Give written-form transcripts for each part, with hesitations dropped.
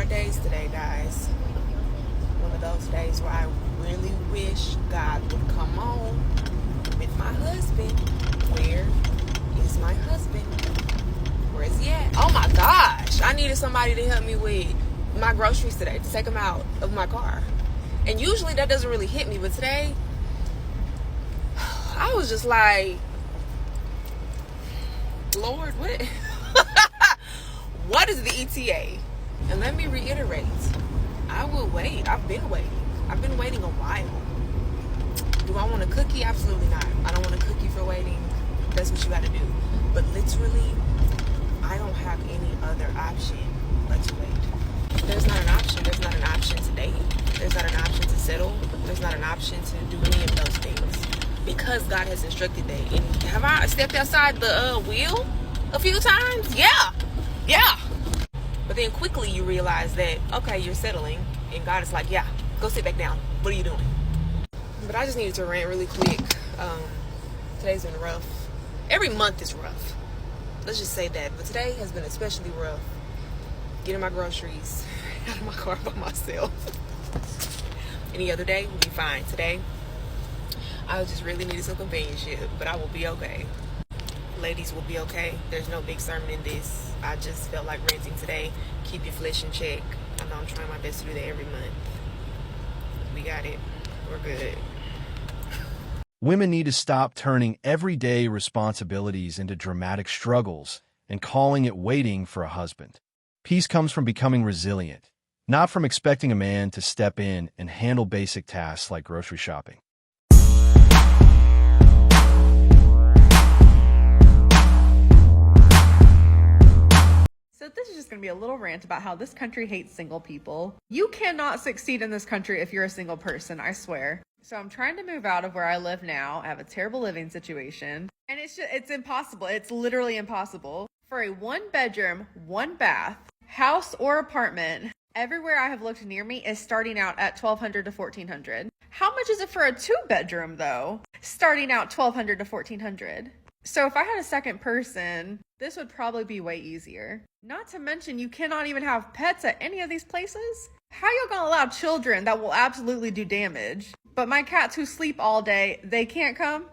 hard days today, guys. One of those days where I really wish God would come on with my husband. Where is my husband? Where is he at? Oh my gosh, I needed somebody to help me with my groceries today, to take them out of my car. And usually that doesn't really hit me, but today I was just like, Lord, what? What is the ETA? And let me reiterate, I will wait. I've been waiting. I've been waiting a while. Do I want a cookie? Absolutely not. I don't want a cookie for waiting. That's what you got to do. But literally, I don't have any other option but to wait. There's not an option. There's not an option to date. There's not an option to settle. There's not an option to do any of those things. Because God has instructed that. And have I stepped outside the wheel a few times? Yeah. But then quickly you realize that, okay, you're settling. And God is like, yeah, go sit back down. What are you doing? But I just needed to rant really quick. Today's been rough. Every month is rough. Let's just say that. But today has been especially rough. Getting my groceries out of my car by myself. Any other day would be fine. Today, I just really needed some companionship. But I will be okay. Ladies will be okay. There's no big sermon in this. I just felt like ranting today. Keep your flesh in check. I know I'm trying my best to do that every month. We got it. We're good. Women need to stop turning everyday responsibilities into dramatic struggles and calling it waiting for a husband. Peace comes from becoming resilient, not from expecting a man to step in and handle basic tasks like grocery shopping. So this is just going to be a little rant about how this country hates single people. You cannot succeed in this country if you're a single person, I swear. So I'm trying to move out of where I live now. I have a terrible living situation. And it's impossible. It's literally impossible. For a 1-bedroom, 1-bath, house or apartment, everywhere I have looked near me is starting out at $1,200 to $1,400. How much is it for a 2-bedroom though? Starting out $1,200 to $1,400. So if I had a second person, this would probably be way easier. Not to mention, you cannot even have pets at any of these places. How y'all gonna allow children that will absolutely do damage? But my cats who sleep all day, they can't come?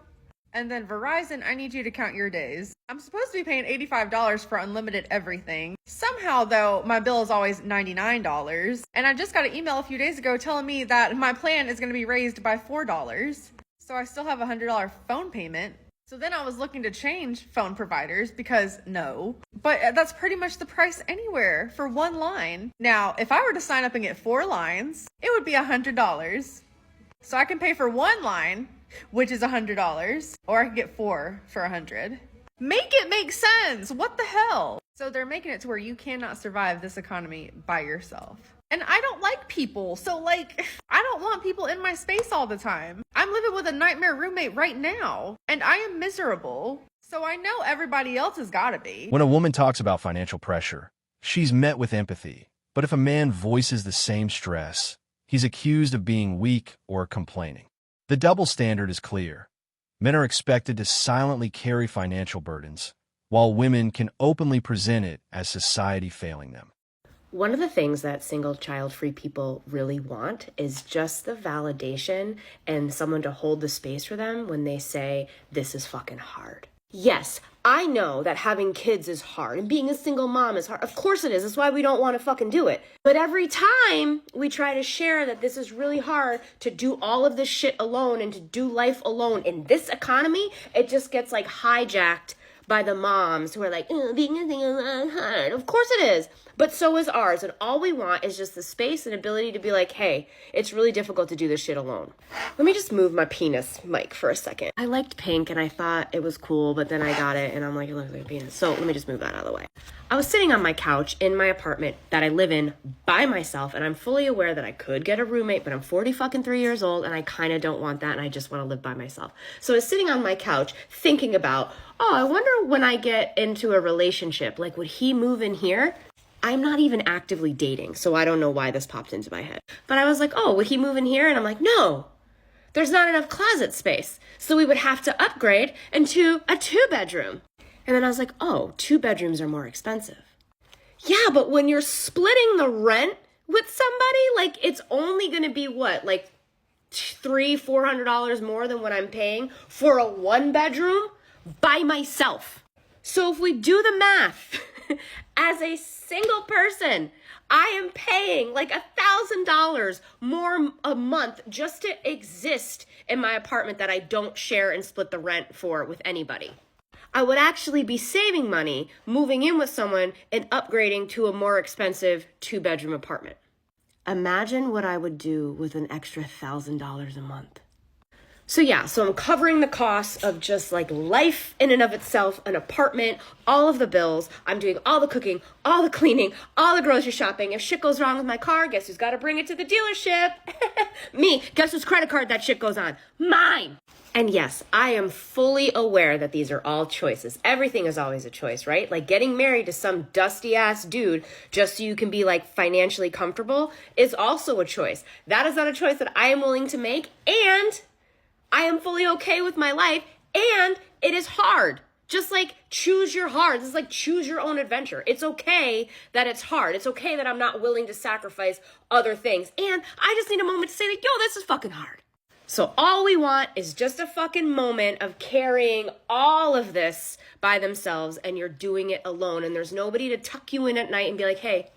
And then Verizon, I need you to count your days. I'm supposed to be paying $85 for unlimited everything. Somehow though, my bill is always $99. And I just got an email a few days ago telling me that my plan is gonna be raised by $4. So I still have a $100 phone payment. So then I was looking to change phone providers because no, but that's pretty much the price anywhere for one line. Now, if I were to sign up and get 4 lines, it would be $100. So I can pay for 1 line, which is $100, or I can get 4 for $100. Make it make sense. What the hell? So they're making it to where you cannot survive this economy by yourself. And I don't like people. So like, I don't want people in my space all the time. I'm living with a nightmare roommate right now, and I am miserable. So I know everybody else has gotta be. When a woman talks about financial pressure, she's met with empathy. But if a man voices the same stress, he's accused of being weak or complaining. The double standard is clear. Men are expected to silently carry financial burdens, while women can openly present it as society failing them. One of the things that single child-free people really want is just the validation and someone to hold the space for them when they say, this is fucking hard. Yes, I know that having kids is hard and being a single mom is hard. Of course it is. That's why we don't want to fucking do it. But every time we try to share that this is really hard to do all of this shit alone and to do life alone in this economy, it just gets like hijacked by the moms who are like, being a single mom is hard. Of course it is. But so is ours. And all we want is just the space and ability to be like, hey, it's really difficult to do this shit alone. Let me just move my penis mic for a second. I liked pink and I thought it was cool, but then I got it and I'm like, it looks like a penis. So let me just move that out of the way. I was sitting on my couch in my apartment that I live in by myself, and I'm fully aware that I could get a roommate, but I'm 43 years old and I kind of don't want that, and I just want to live by myself. So I was sitting on my couch thinking about, oh, I wonder when I get into a relationship, like would he move in here? I'm not even actively dating, so I don't know why this popped into my head. But I was like, oh, would he move in here? And I'm like, no, there's not enough closet space. So we would have to upgrade into a 2-bedroom. And then I was like, oh, 2 bedrooms are more expensive. Yeah, but when you're splitting the rent with somebody, like it's only going to be what, like $300-400 more than what I'm paying for a 1-bedroom by myself. So if we do the math, as a single person, I am paying like $1,000 more a month just to exist in my apartment that I don't share and split the rent for with anybody. I would actually be saving money moving in with someone and upgrading to a more expensive 2-bedroom apartment. Imagine what I would do with an extra $1,000 a month. So I'm covering the costs of just like life in and of itself, an apartment, all of the bills. I'm doing all the cooking, all the cleaning, all the grocery shopping. If shit goes wrong with my car, guess who's got to bring it to the dealership? Me. Guess whose credit card that shit goes on? Mine. And yes, I am fully aware that these are all choices. Everything is always a choice, right? Like getting married to some dusty ass dude just so you can be like financially comfortable is also a choice. That is not a choice that I am willing to make, and I am fully okay with my life, and it is hard. Just like choose your hard. This is like choose your own adventure. It's okay that it's hard. It's okay that I'm not willing to sacrifice other things. And I just need a moment to say that, yo, this is fucking hard. So all we want is just a fucking moment of carrying all of this by themselves, and you're doing it alone, and there's nobody to tuck you in at night and be like, hey,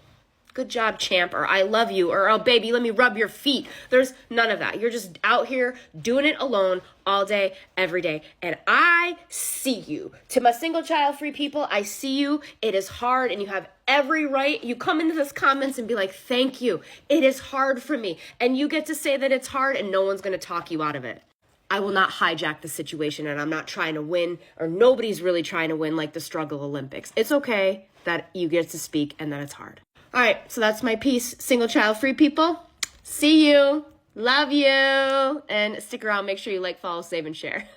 good job, champ, or I love you, or oh, baby, let me rub your feet. There's none of that. You're just out here doing it alone all day, every day. And I see you. To my single child free people, I see you. It is hard, and you have every right. You come into this comments and be like, thank you. It is hard for me. And you get to say that it's hard, and no one's going to talk you out of it. I will not hijack the situation, and I'm not trying to win, or nobody's really trying to win like the struggle Olympics. It's okay that you get to speak and that it's hard. All right, so that's my piece. Single child free people, see you, love you, and stick around. Make sure you like, follow, save, and share.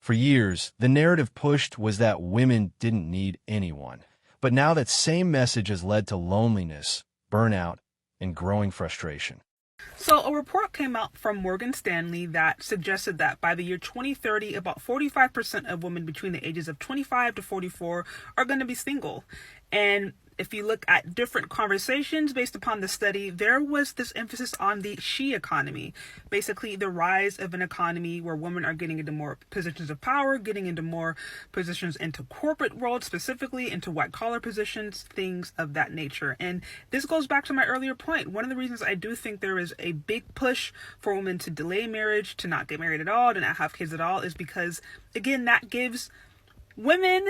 For years, the narrative pushed was that women didn't need anyone. But now that same message has led to loneliness, burnout, and growing frustration. So a report came out from Morgan Stanley that suggested that by the year 2030, about 45% of women between the ages of 25 to 44 are going to be single. And if you look at different conversations based upon the study, there was this emphasis on the she economy, basically the rise of an economy where women are getting into more positions of power, getting into more positions into corporate world, specifically into white collar positions, things of that nature. And this goes back to my earlier point. One of the reasons I do think there is a big push for women to delay marriage, to not get married at all, to not have kids at all, is because, again, that gives women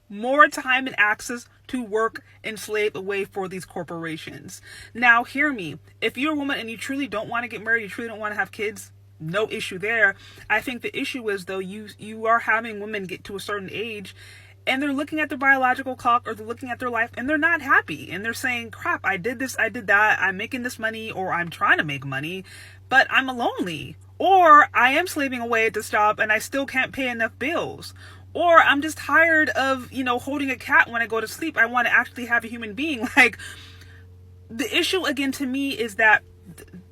more time and access to work and slave away for these corporations. Now, hear me. If you're a woman and you truly don't want to get married, you truly don't want to have kids, no issue there. I think the issue is, though, you are having women get to a certain age and they're looking at their biological clock, or they're looking at their life, and they're not happy. And they're saying, crap, I did this, I did that, I'm making this money, or I'm trying to make money, but I'm lonely. Or I am slaving away at this job and I still can't pay enough bills. Or I'm just tired of, holding a cat when I go to sleep. I want to actually have a human being. Like, the issue, again, to me is that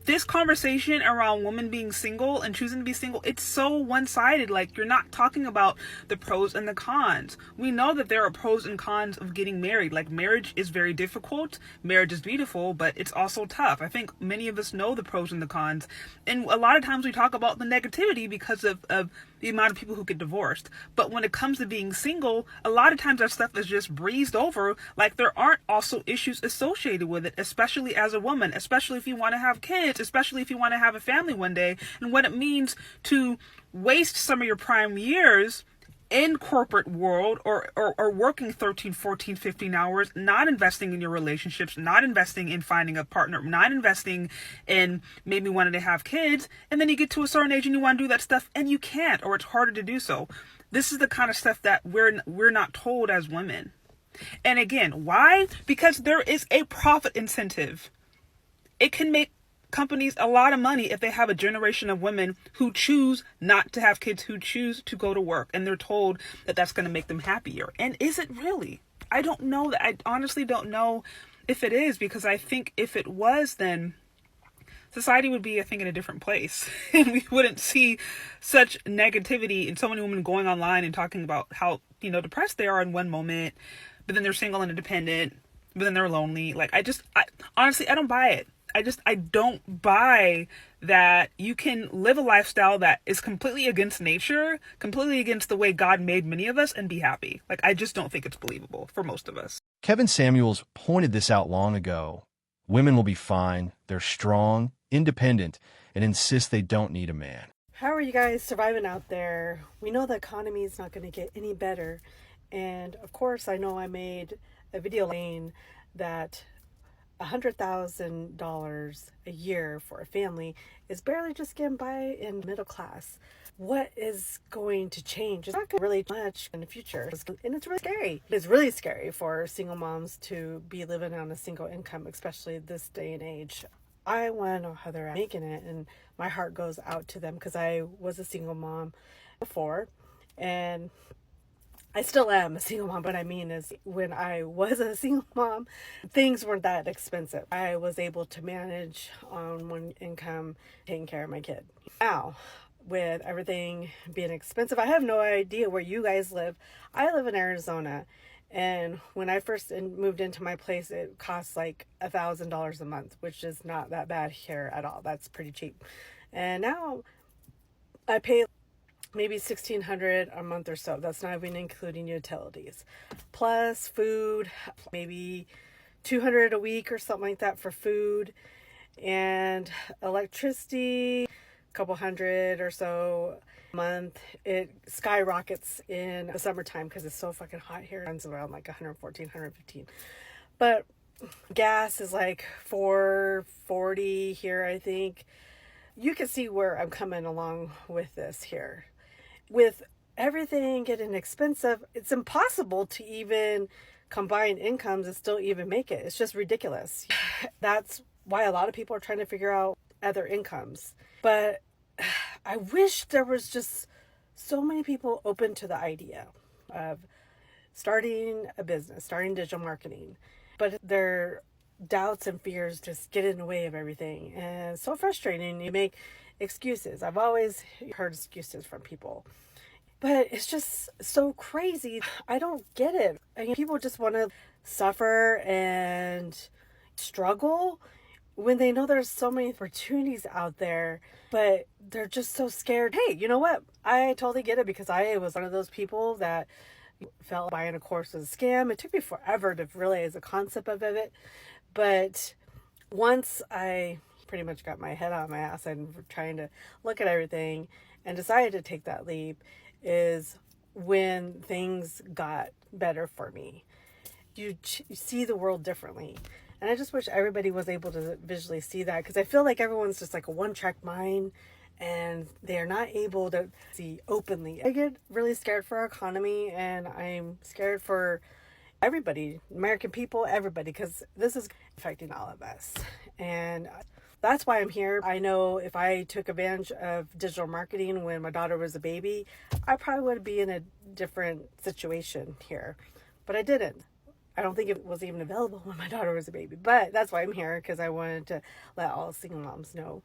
this conversation around women being single and choosing to be single, it's so one-sided. Like, you're not talking about the pros and the cons. We know that there are pros and cons of getting married. Like, marriage is very difficult. Marriage is beautiful, but it's also tough. I think many of us know the pros and the cons. And a lot of times we talk about the negativity because of the amount of people who get divorced. But when it comes to being single, a lot of times that stuff is just breezed over. Like, there aren't also issues associated with it, especially as a woman, especially if you want to have kids, especially if you want to have a family one day, and what it means to waste some of your prime years in corporate world, or working 13, 14, 15 hours, not investing in your relationships, not investing in finding a partner, not investing in maybe wanting to have kids. And then you get to a certain age and you want to do that stuff and you can't, or it's harder to do so. This is the kind of stuff that we're not told as women. And again, why? Because there is a profit incentive. It can make companies a lot of money if they have a generation of women who choose not to have kids, who choose to go to work, and they're told that that's going to make them happier. And is it really? I don't know. I honestly don't know if it is, because I think if it was, then society would be, I think, in a different place. And we wouldn't see such negativity and so many women going online and talking about how, depressed they are in one moment, but then they're single and independent but then they're lonely. Like, honestly, I don't buy it. I don't buy that you can live a lifestyle that is completely against nature, completely against the way God made many of us, and be happy. Like, I just don't think it's believable for most of us. Kevin Samuels pointed this out long ago. Women will be fine. They're strong, independent, and insist they don't need a man. How are you guys surviving out there? We know the economy is not going to get any better. And of course, I know I made a video saying that $100,000 a year for a family is barely just getting by in middle class. What is going to change? It's not going to really much in the future. And it's really scary. It's really scary for single moms to be living on a single income, especially this day and age. I want to know how they're making it, and my heart goes out to them because I was a single mom before, and I still am a single mom. What I mean is, when I was a single mom, things weren't that expensive. I was able to manage on one income, taking care of my kid. Now, with everything being expensive, I have no idea where you guys live. I live in Arizona. And when I first moved into my place, it cost like $1,000 a month, which is not that bad here at all. That's pretty cheap. And now I pay maybe $1,600 a month or so. That's not even including utilities, plus food, maybe $200 a week or something like that for food, and electricity, a couple hundred or so a month. It skyrockets in the summertime because it's so fucking hot here. It runs around like 114, 115. But gas is like $4.40 here, I think. You can see where I'm coming along with this here. With everything getting expensive, it's impossible to even combine incomes and still even make it. It's just ridiculous. That's why a lot of people are trying to figure out other incomes. But I wish there was just so many people open to the idea of starting a business, starting digital marketing. But their doubts and fears just get in the way of everything. And it's so frustrating. You make excuses. I've always heard excuses from people. But it's just so crazy. I don't get it. I mean, people just want to suffer and struggle when they know there's so many opportunities out there, but they're just so scared. Hey, you know what? I totally get it, because I was one of those people that felt buying a course was a scam. It took me forever to realize the concept of it. But once I pretty much got my head on my ass and trying to look at everything and decided to take that leap, is when things got better for me. You see the world differently. And I just wish everybody was able to visually see that, because I feel like everyone's just like a one-track mind and they're not able to see openly. I get really scared for our economy, and I'm scared for everybody, American people, everybody, because this is affecting all of us. And that's why I'm here. I know if I took advantage of digital marketing when my daughter was a baby, I probably would be in a different situation here. But I didn't. I don't think it was even available when my daughter was a baby. But that's why I'm here, because I wanted to let all single moms know.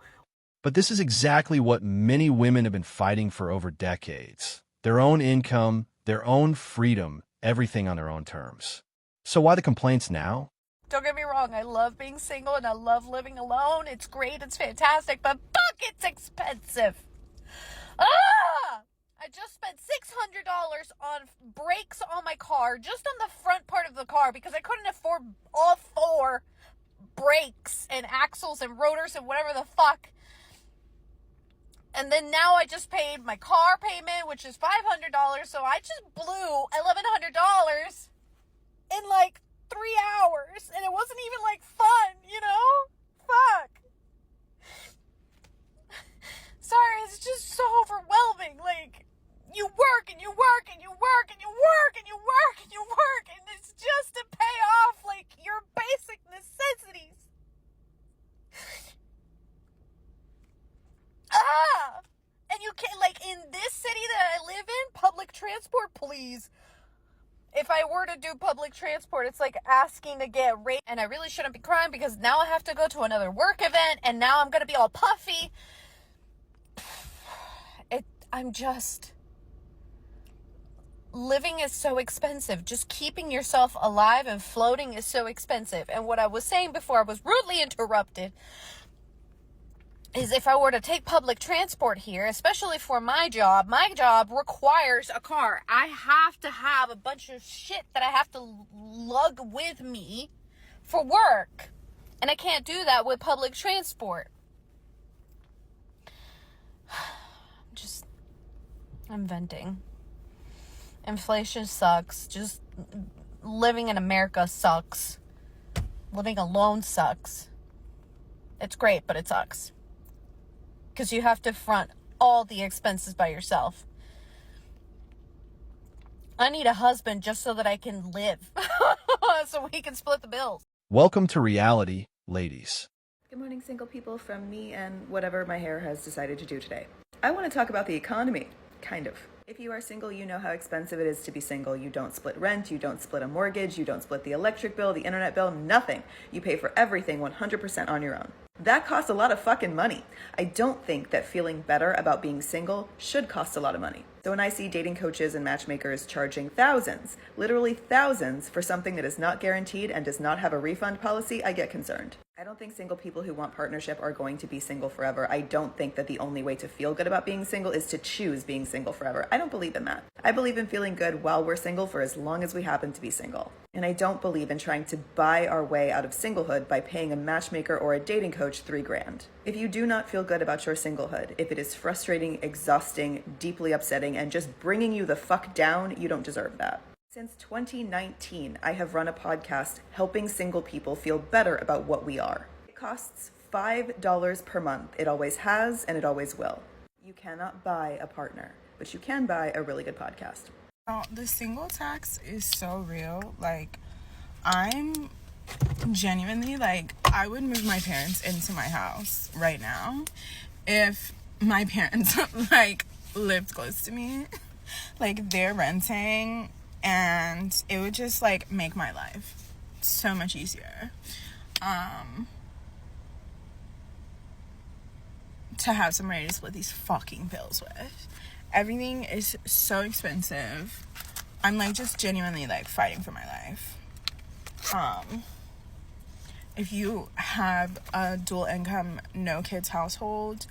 But this is exactly what many women have been fighting for over decades. Their own income, their own freedom, everything on their own terms. So why the complaints now? Don't get me wrong, I love being single and I love living alone. It's great, it's fantastic, but fuck, it's expensive. I just spent $600 on brakes on my car, just on the front part of the car, because I couldn't afford all 4 brakes and axles and rotors and whatever the fuck. And then now I just paid my car payment, which is $500, so I just blew $1,100 in like 3 hours, and it wasn't even like fun, you know? Fuck. Sorry, it's just so overwhelming. Like, you work and you work and you work and you work and you work and you work, and it's just to pay off like your basic necessities. And you can't, like, in this city that I live in, public transport, please. If I were to do public transport, it's like asking to get rate, and I really shouldn't be crying because now I have to go to another work event, and now I'm gonna be all puffy. I'm just living is so expensive. Just keeping yourself alive and floating is so expensive. And what I was saying before I was rudely interrupted is if I were to take public transport here, especially for my job requires a car. I have to have a bunch of shit that I have to lug with me for work. And I can't do that with public transport. I'm venting. Inflation sucks. Just living in America sucks. Living alone sucks. It's great, but it sucks. Because you have to front all the expenses by yourself. I need a husband just so that I can live. So we can split the bills. Welcome to reality, ladies. Good morning, single people, from me and whatever my hair has decided to do today. I want to talk about the economy, kind of. If you are single, you know how expensive it is to be single. You don't split rent, you don't split a mortgage, you don't split the electric bill, the internet bill, nothing. You pay for everything 100% on your own. That costs a lot of fucking money. I don't think that feeling better about being single should cost a lot of money. So when I see dating coaches and matchmakers charging thousands, literally thousands, for something that is not guaranteed and does not have a refund policy, I get concerned. I don't think single people who want partnership are going to be single forever. I don't think that the only way to feel good about being single is to choose being single forever. I don't believe in that. I believe in feeling good while we're single for as long as we happen to be single. And I don't believe in trying to buy our way out of singlehood by paying a matchmaker or a dating coach $3,000. If you do not feel good about your singlehood, if it is frustrating, exhausting, deeply upsetting, and just bringing you the fuck down, you don't deserve that. Since 2019, I have run a podcast helping single people feel better about what we are. It costs $5 per month. It always has, and it always will. You cannot buy a partner, but you can buy a really good podcast. The single tax is so real. Like, I'm genuinely, like, I would move my parents into my house right now if my parents, like, lived close to me. Like, they're renting, and it would just, like, make my life so much easier. To have somebody to split these fucking bills with. Everything is so expensive. I'm, like, just genuinely, like, fighting for my life. If you have a dual income, no kids household,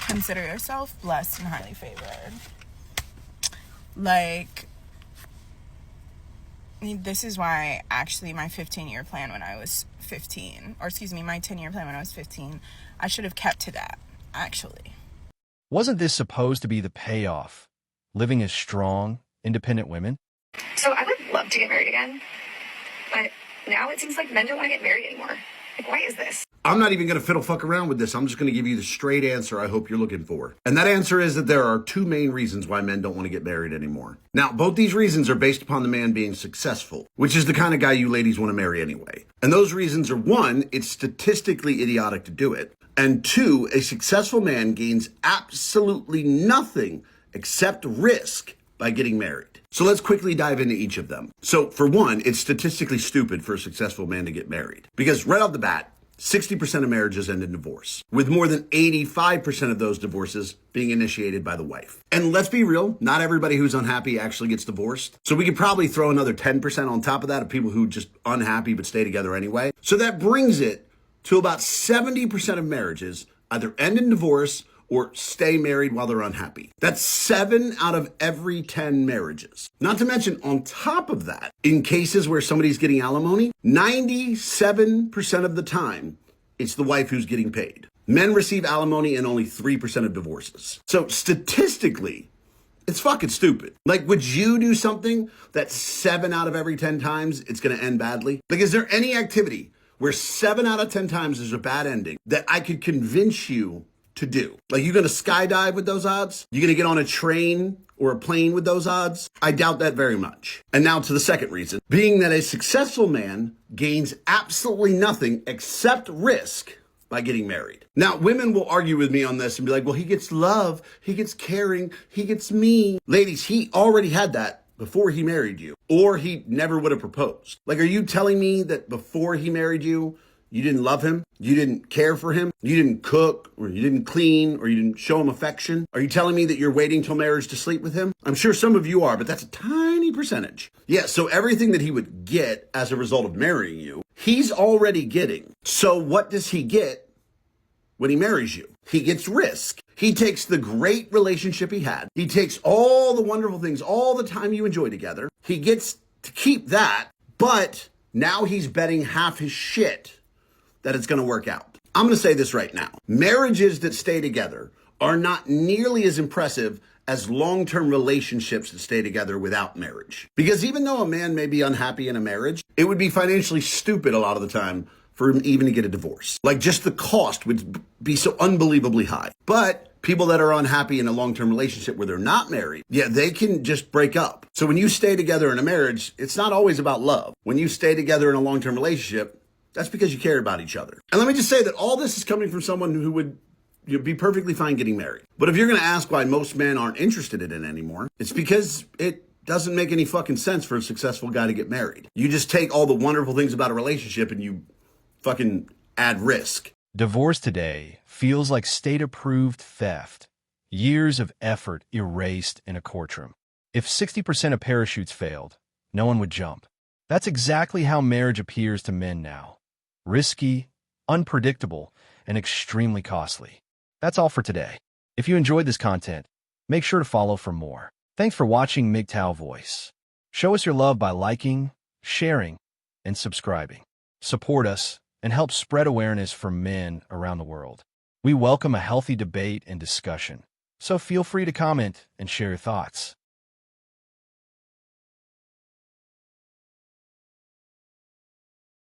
consider yourself blessed and highly favored. Like, this is why, actually, my 15-year plan when I was 15, or excuse me, my 10-year plan when I was 15, I should have kept to that, actually. Wasn't this supposed to be the payoff? Living as strong, independent women? So I would love to get married again, but now it seems like men don't want to get married anymore. Like, why is this? I'm not even going to fiddle fuck around with this. I'm just going to give you the straight answer I hope you're looking for. And that answer is that there are two main reasons why men don't want to get married anymore. Now, both these reasons are based upon the man being successful, which is the kind of guy you ladies want to marry anyway. And those reasons are, one, it's statistically idiotic to do it. And two, a successful man gains absolutely nothing except risk by getting married. So let's quickly dive into each of them. So for one, it's statistically stupid for a successful man to get married. Because right off the bat, 60% of marriages end in divorce, with more than 85% of those divorces being initiated by the wife. And let's be real, not everybody who's unhappy actually gets divorced. So we could probably throw another 10% on top of that of people who just unhappy but stay together anyway. So that brings it to about 70% of marriages either end in divorce or stay married while they're unhappy. That's 7 out of every 10 marriages. Not to mention, on top of that, in cases where somebody's getting alimony, 97% of the time, it's the wife who's getting paid. Men receive alimony in only 3% of divorces. So statistically, it's fucking stupid. Like, would you do something that 7 out of every 10 times it's gonna end badly? Like, is there any activity where 7 out of 10 times there's a bad ending that I could convince you to do? Like, you gonna skydive with those odds? You gonna get on a train or a plane with those odds? I doubt that very much. And now to the second reason, being that a successful man gains absolutely nothing except risk by getting married. Now, women will argue with me on this and be like, well, he gets love, he gets caring, he gets me. Ladies, he already had that before he married you, or he never would have proposed. Like, are you telling me that before he married you, you didn't love him, you didn't care for him, you didn't cook, or you didn't clean, or you didn't show him affection? Are you telling me that you're waiting till marriage to sleep with him? I'm sure some of you are, but that's a tiny percentage. Yeah, so everything that he would get as a result of marrying you, he's already getting. So what does he get when he marries you? He gets risk. He takes the great relationship he had. He takes all the wonderful things, all the time you enjoy together. He gets to keep that, but now he's betting half his shit that it's going to work out. I'm going to say this right now. Marriages that stay together are not nearly as impressive as long-term relationships that stay together without marriage. Because even though a man may be unhappy in a marriage, it would be financially stupid a lot of the time for him even to get a divorce. Like, just the cost would be so unbelievably high. But people that are unhappy in a long-term relationship where they're not married, yeah, they can just break up. So when you stay together in a marriage, it's not always about love. When you stay together in a long-term relationship, that's because you care about each other. And let me just say that all this is coming from someone who would be perfectly fine getting married. But if you're going to ask why most men aren't interested in it anymore, it's because it doesn't make any fucking sense for a successful guy to get married. You just take all the wonderful things about a relationship and you fucking add risk. Divorce today feels like state-approved theft. Years of effort erased in a courtroom. If 60% of parachutes failed, no one would jump. That's exactly how marriage appears to men now. Risky, unpredictable, and extremely costly. That's all for today. If you enjoyed this content, make sure to follow for more. Thanks for watching MGTOW Voice. Show us your love by liking, sharing, and subscribing. Support us and help spread awareness for men around the world. We welcome a healthy debate and discussion, so feel free to comment and share your thoughts.